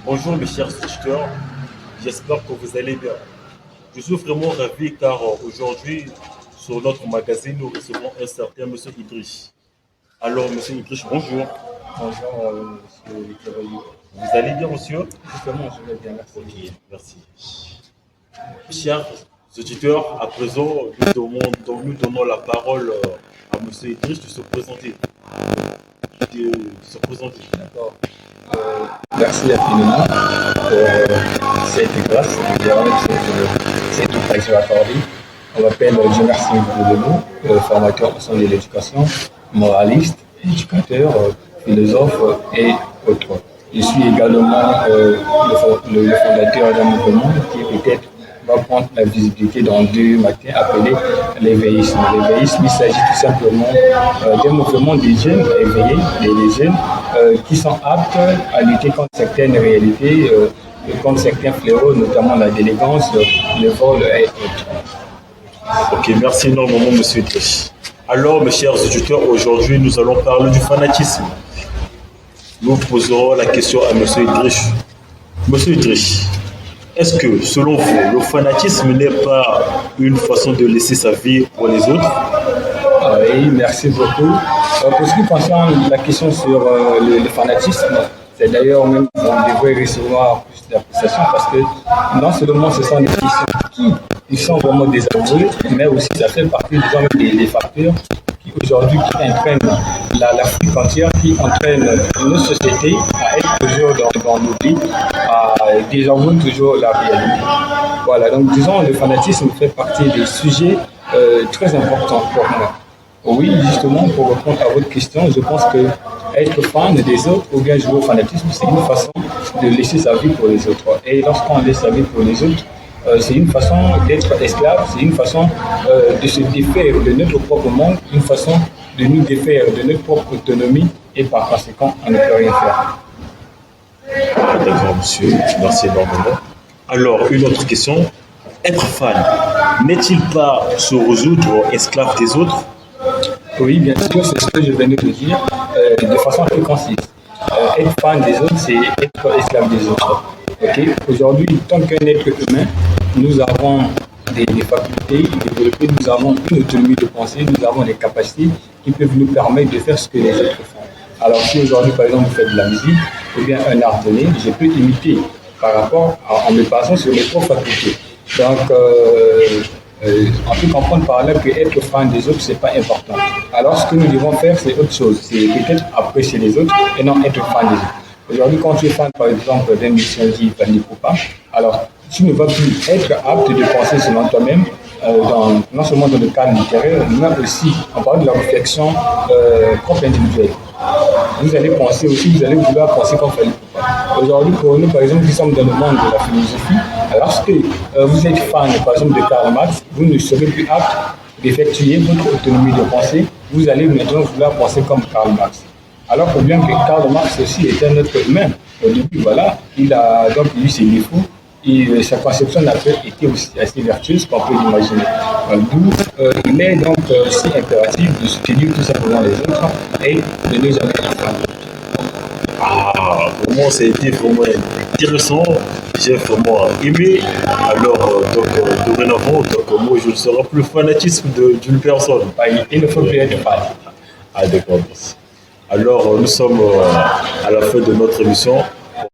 Bonjour mes chers auditeurs, j'espère que vous allez bien. Je suis vraiment ravi car aujourd'hui, sur notre magazine, nous recevons un certain Monsieur Idriss. Alors Monsieur Idriss, bonjour. Bonjour, monsieur le cavalier. Vous allez bien monsieur? Justement, je vais bien, Ok, merci. merci. Chers auditeurs, à présent, nous donnons la parole à Monsieur Idriss de se présenter. De se présenter. D'accord. Merci infiniment pour cette grâce, cette occasion accordée. On m'appelle Dieu merci de nous, formateur au sein de l'éducation, moraliste, éducateur, philosophe et autres. Je suis également le fondateur d'un mouvement qui peut-être va prendre la visibilité dans 2 matins appelé l'éveillisme. L'éveillisme, il s'agit tout simplement d'un mouvement des jeunes éveillés, des jeunes qui sont aptes à lutter contre certaines réalités, contre certains fléaux, notamment la délinquance, le vol et autres. Ok, merci énormément Monsieur Idriss. Alors mes chers auditeurs, aujourd'hui nous allons parler du fanatisme. Nous poserons la question à Monsieur Idriss. Monsieur Idriss, est-ce que, selon vous, le fanatisme n'est pas une façon de laisser sa vie pour les autres? Oui, merci beaucoup. Pour ce qui concerne la question sur le fanatisme, c'est d'ailleurs même on devrait recevoir plus d'appréciation parce que non seulement ce sont des questions qui ils sont vraiment désavouées, mais aussi ça fait partie des facteurs qui aujourd'hui qui entraînent l'Afrique entière, qui entraînent nos sociétés à être toujours dans l'oubli, à désavouer toujours la réalité. Voilà, donc disons le fanatisme fait partie des sujets très importants pour moi. Oui, justement, pour répondre à votre question, je pense que être fan des autres ou bien jouer au fanatisme, c'est une façon de laisser sa vie pour les autres. Et lorsqu'on laisse sa vie pour les autres, c'est une façon d'être esclave, c'est une façon de se défaire de notre propre monde, une façon de nous défaire de notre propre autonomie et par conséquent, on ne peut rien faire. D'accord, monsieur, merci énormément. Alors, une autre question. Être fan, n'est-il pas se résoudre esclave des autres? Oui, bien sûr, c'est ce que je venais de dire de façon très concise. Être fan des autres, c'est être esclave des autres. Okay? Aujourd'hui, tant qu'un être humain, nous avons des facultés développées, nous avons une autonomie de pensée, nous avons des capacités qui peuvent nous permettre de faire ce que les autres font. Alors si aujourd'hui, par exemple, vous faites de la musique ou bien un art donné, je peux imiter par rapport en me basant sur mes propres facultés. Donc, on peut comprendre par là que être fan des autres, c'est pas important. Alors, ce que nous devons faire, c'est autre chose. C'est peut-être apprécier les autres et non être fan des autres. Aujourd'hui, quand tu es fan, par exemple, d'un musicien qui Fanny Poupa, alors tu ne vas plus être apte de penser selon toi-même, non seulement dans le cadre littéraire, mais aussi en parlant de la réflexion propre individuelle. Vous allez penser aussi, vous allez vouloir penser comme Fanny Poupa. Aujourd'hui, pour nous, par exemple, qui sommes dans le monde de la philosophie, lorsque vous êtes fan, par exemple, de Karl Marx, vous ne serez plus apte d'effectuer votre autonomie de pensée. Vous allez maintenant vouloir penser comme Karl Marx. Alors que bien que Karl Marx aussi était un être humain, au début, voilà, il a donc eu ses défauts et sa conception n'a pas été aussi assez vertueuse qu'on peut l'imaginer. D'où il est donc si impératif de soutenir tout simplement les autres et de ne jamais être fan. Ah, vraiment, ça a été vraiment intéressant. J'ai vraiment aimé. Alors, dorénavant, moi, je ne serai plus fanatisme d'une personne. Il ne faut plus être fan. Ah, d'accord. Alors, nous sommes à la fin de notre émission.